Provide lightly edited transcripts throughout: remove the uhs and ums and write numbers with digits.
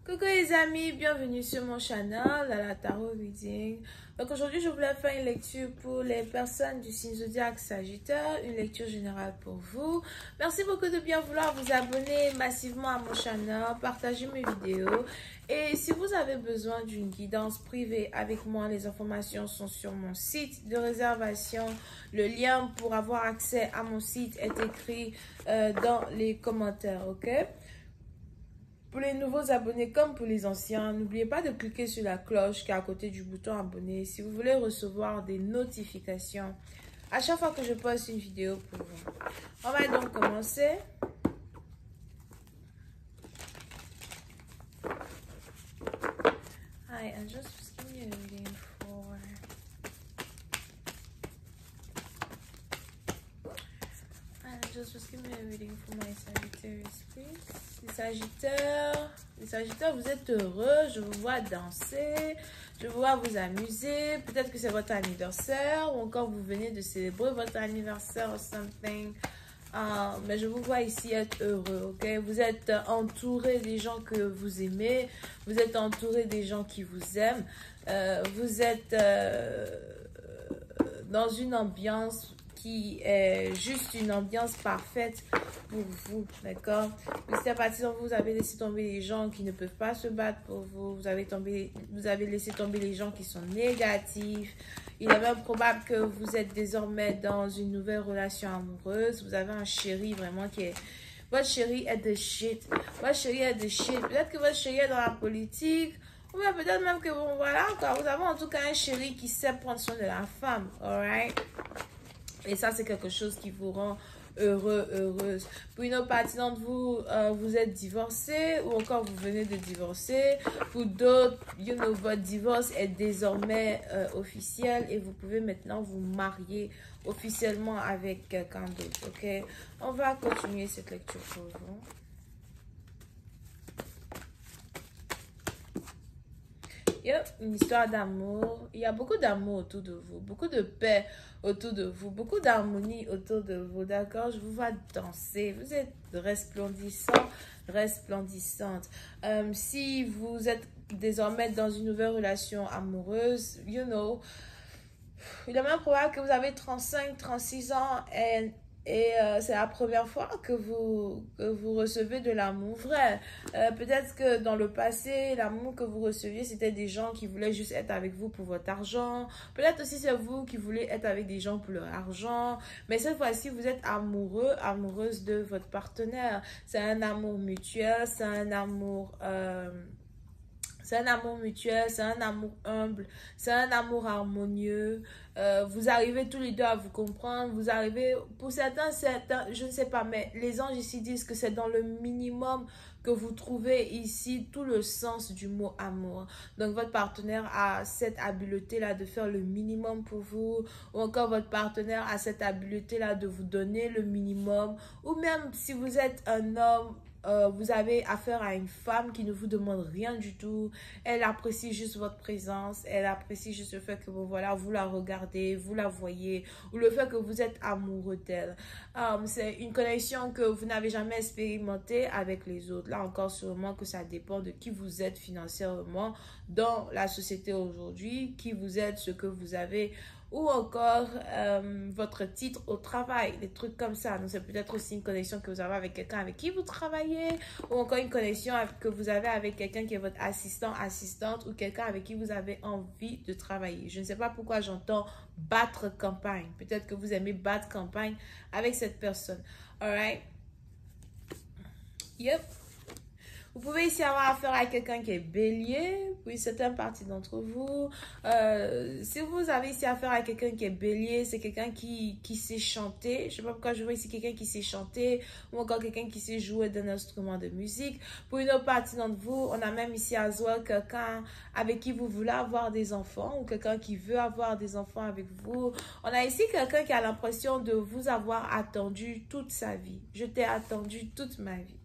Coucou les amis, bienvenue sur mon channel, la Tarot Reading. Donc aujourd'hui, je voulais faire une lecture pour les personnes du signe zodiaque Sagittaire, une lecture générale pour vous. Merci beaucoup de bien vouloir vous abonner massivement à mon channel, partager mes vidéos. Et si vous avez besoin d'une guidance privée avec moi, les informations sont sur mon site de réservation. Le lien pour avoir accès à mon site est écrit dans les commentaires, ok? Pour les nouveaux abonnés comme pour les anciens, n'oubliez pas de cliquer sur la cloche qui est à côté du bouton abonner si vous voulez recevoir des notifications à chaque fois que je poste une vidéo pour vous. On va donc commencer. Hi, I just was giving you a reading for... Just was giving me a reading for my Sagittarius, please. Les Sagittaires, vous êtes heureux, je vous vois danser, je vous vois vous amuser. Peut-être que c'est votre anniversaire ou encore vous venez de célébrer votre anniversaire ou something. Mais je vous vois ici être heureux, ok? Vous êtes entouré des gens que vous aimez, vous êtes entouré des gens qui vous aiment, vous êtes dans une ambiance qui est juste une ambiance parfaite pour vous, d'accord? Si à partir de vous avez laissé tomber les gens qui ne peuvent pas se battre pour vous, vous avez laissé tomber les gens qui sont négatifs. Il est même probable que vous êtes désormais dans une nouvelle relation amoureuse. Vous avez un chéri vraiment qui est... Votre chéri est de shit. Votre chéri est de shit. Peut-être que votre chéri est dans la politique. Ou bien peut-être même que, bon, voilà, quoi. Vous avez en tout cas un chéri qui sait prendre soin de la femme, alright? Et ça, c'est quelque chose qui vous rend heureux, heureuse. Pour une autre partie d'entre vous, vous êtes divorcé ou encore vous venez de divorcer. Pour d'autres, votre divorce est désormais officiel et vous pouvez maintenant vous marier officiellement avec quelqu'un d'autre, ok? On va continuer cette lecture pour vous. Une histoire d'amour. Il y a beaucoup d'amour autour de vous, beaucoup de paix autour de vous, beaucoup d'harmonie autour de vous, d'accord? Je vous vois danser, vous êtes resplendissant, resplendissante. Si vous êtes désormais dans une nouvelle relation amoureuse, il est même probable que vous avez 35, 36 ans et c'est la première fois que vous recevez de l'amour vrai. Peut-être que dans le passé, l'amour que vous receviez, c'était des gens qui voulaient juste être avec vous pour votre argent. Peut-être aussi c'est vous qui voulez être avec des gens pour leur argent. Mais cette fois-ci, vous êtes amoureux, amoureuse de votre partenaire. C'est un amour mutuel, c'est un amour... c'est un amour mutuel, c'est un amour humble, c'est un amour harmonieux. Vous arrivez tous les deux à vous comprendre. Vous arrivez, pour certains, je ne sais pas, mais les anges ici disent que c'est dans le minimum que vous trouvez ici tout le sens du mot amour. Donc, votre partenaire a cette habileté-là de faire le minimum pour vous. Ou encore, votre partenaire a cette habileté-là de vous donner le minimum. Ou même, si vous êtes un homme, vous avez affaire à une femme qui ne vous demande rien du tout. Elle apprécie juste votre présence. Elle apprécie juste le fait que voilà, vous la regardez, vous la voyez, ou le fait que vous êtes amoureux d'elle. C'est une connexion que vous n'avez jamais expérimentée avec les autres. Là encore, sûrement que ça dépend de qui vous êtes financièrement dans la société aujourd'hui, qui vous êtes, ce que vous avez, ou encore votre titre au travail, des trucs comme ça. Donc, c'est peut-être aussi une connexion que vous avez avec quelqu'un avec qui vous travaillez, ou encore une connexion que vous avez avec quelqu'un qui est votre assistant, assistante, ou quelqu'un avec qui vous avez envie de travailler. Je ne sais pas pourquoi j'entends battre campagne. Peut-être que vous aimez battre campagne avec cette personne. Alright? Yep. Vous pouvez ici avoir affaire à quelqu'un qui est bélier, oui, certaines parties d'entre vous. Si vous avez ici affaire à quelqu'un qui est bélier, c'est quelqu'un qui sait chanter. Je ne sais pas pourquoi je vois ici quelqu'un qui sait chanter ou encore quelqu'un qui sait jouer d'un instrument de musique. Pour une autre partie d'entre vous, on a même ici à Zoa quelqu'un avec qui vous voulez avoir des enfants ou quelqu'un qui veut avoir des enfants avec vous. On a ici quelqu'un qui a l'impression de vous avoir attendu toute sa vie. Je t'ai attendu toute ma vie.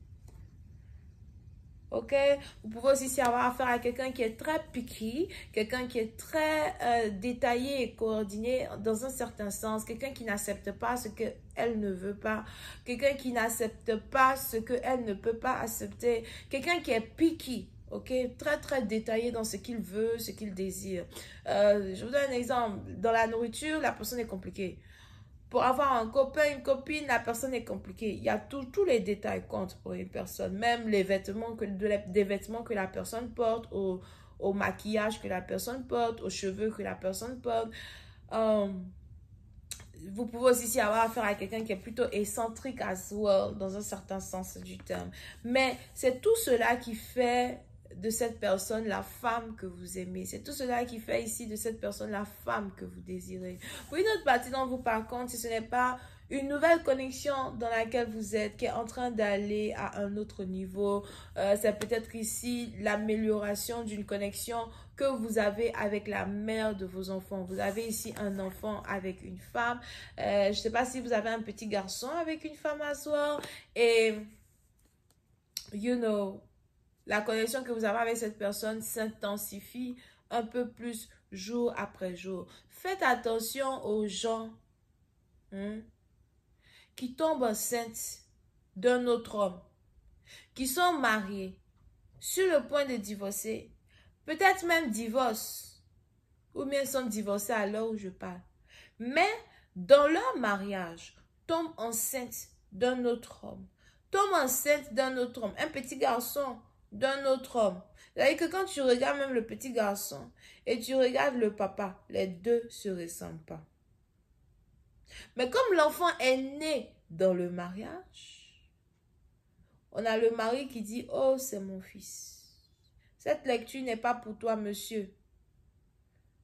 Ok, vous pouvez aussi avoir affaire à quelqu'un qui est très picky, quelqu'un qui est très détaillé et coordonné dans un certain sens, quelqu'un qui n'accepte pas ce qu'elle ne veut pas, quelqu'un qui n'accepte pas ce qu'elle ne peut pas accepter, quelqu'un qui est picky. Ok, très très détaillé dans ce qu'il veut, ce qu'il désire. Je vous donne un exemple. Dans la nourriture, la personne est compliquée. Pour avoir un copain, une copine, la personne est compliquée. Il y a tous les détails comptent pour une personne. Même les vêtements des vêtements que la personne porte, au maquillage que la personne porte, aux cheveux que la personne porte. Vous pouvez aussi avoir affaire à quelqu'un qui est plutôt excentrique as well, dans un certain sens du terme. Mais c'est tout cela qui fait de cette personne la femme que vous aimez. C'est tout cela qui fait ici de cette personne la femme que vous désirez. Pour une autre partie d'entre vous, par contre, si ce n'est pas une nouvelle connexion dans laquelle vous êtes, qui est en train d'aller à un autre niveau, c'est peut-être ici l'amélioration d'une connexion que vous avez avec la mère de vos enfants. Vous avez ici un enfant avec une femme. Je ne sais pas si vous avez un petit garçon avec une femme à soi. Et, you know, la connexion que vous avez avec cette personne s'intensifie un peu plus jour après jour. Faites attention aux gens qui tombent enceintes d'un autre homme, qui sont mariés, sur le point de divorcer, peut-être même divorce, ou bien sont divorcés à l'heure où je parle. Mais dans leur mariage, tombent enceintes d'un autre homme, tombent enceintes d'un autre homme, un petit garçon d'un autre homme. C'est-à-dire que quand tu regardes même le petit garçon et tu regardes le papa, les deux se ressemblent pas. Mais comme l'enfant est né dans le mariage, on a le mari qui dit « Oh, c'est mon fils. Cette lecture n'est pas pour toi, monsieur.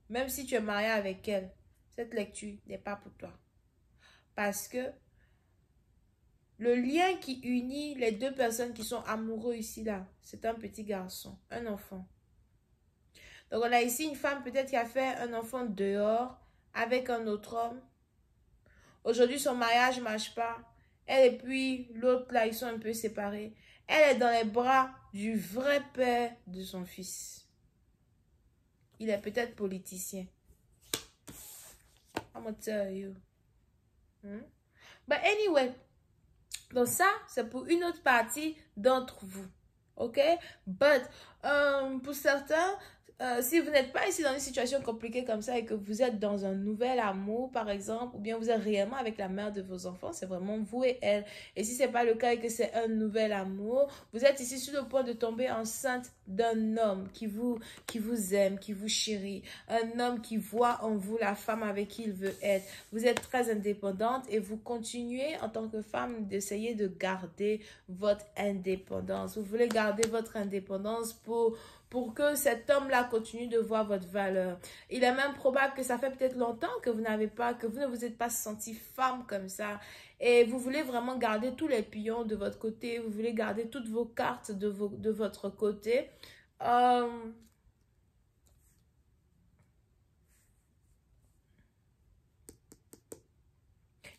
Même si tu es marié avec elle, cette lecture n'est pas pour toi. » Parce que le lien qui unit les deux personnes qui sont amoureux ici, là, c'est un petit garçon, un enfant. Donc, on a ici une femme peut-être qui a fait un enfant dehors avec un autre homme. Aujourd'hui, son mariage ne marche pas. Elle et puis l'autre, là, ils sont un peu séparés. Elle est dans les bras du vrai père de son fils. Il est peut-être politicien. I'm gonna tell you. But anyway, donc ça, c'est pour une autre partie d'entre vous. Ok? But, pour certains, si vous n'êtes pas ici dans une situation compliquée comme ça et que vous êtes dans un nouvel amour, par exemple, ou bien vous êtes réellement avec la mère de vos enfants, c'est vraiment vous et elle. Et si ce n'est pas le cas et que c'est un nouvel amour, vous êtes ici sur le point de tomber enceinte d'un homme qui vous aime, qui vous chérit. Un homme qui voit en vous la femme avec qui il veut être. Vous êtes très indépendante et vous continuez en tant que femme d'essayer de garder votre indépendance. Vous voulez garder votre indépendance pour que cet homme-là continue de voir votre valeur. Il est même probable que ça fait peut-être longtemps que vous ne vous êtes pas senti femme comme ça. Et vous voulez vraiment garder tous les pions de votre côté. Vous voulez garder toutes vos cartes de votre côté.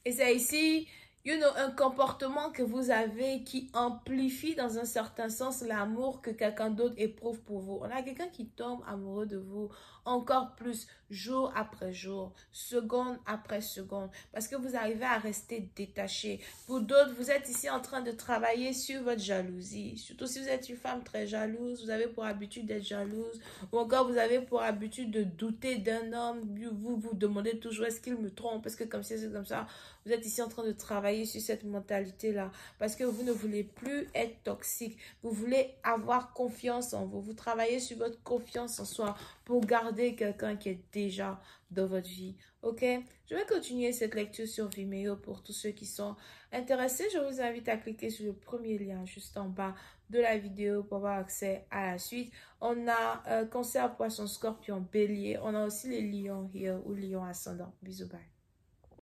Et c'est ici, un comportement que vous avez qui amplifie dans un certain sens l'amour que quelqu'un d'autre éprouve pour vous. On a quelqu'un qui tombe amoureux de vous encore plus, jour après jour, seconde après seconde, parce que vous arrivez à rester détaché. Pour d'autres, vous êtes ici en train de travailler sur votre jalousie. Surtout si vous êtes une femme très jalouse, vous avez pour habitude d'être jalouse, ou encore vous avez pour habitude de douter d'un homme, vous demandez toujours est-ce qu'il me trompe, parce que comme ça, c'est comme ça. Vous êtes ici en train de travailler sur cette mentalité-là parce que vous ne voulez plus être toxique. Vous voulez avoir confiance en vous. Vous travaillez sur votre confiance en soi pour garder quelqu'un qui est déjà dans votre vie. Ok? Je vais continuer cette lecture sur Vimeo pour tous ceux qui sont intéressés. Je vous invite à cliquer sur le premier lien juste en bas de la vidéo pour avoir accès à la suite. On a Cancer, Poisson, Scorpion, Bélier. On a aussi les lions here ou lions ascendant. Bisous, bye.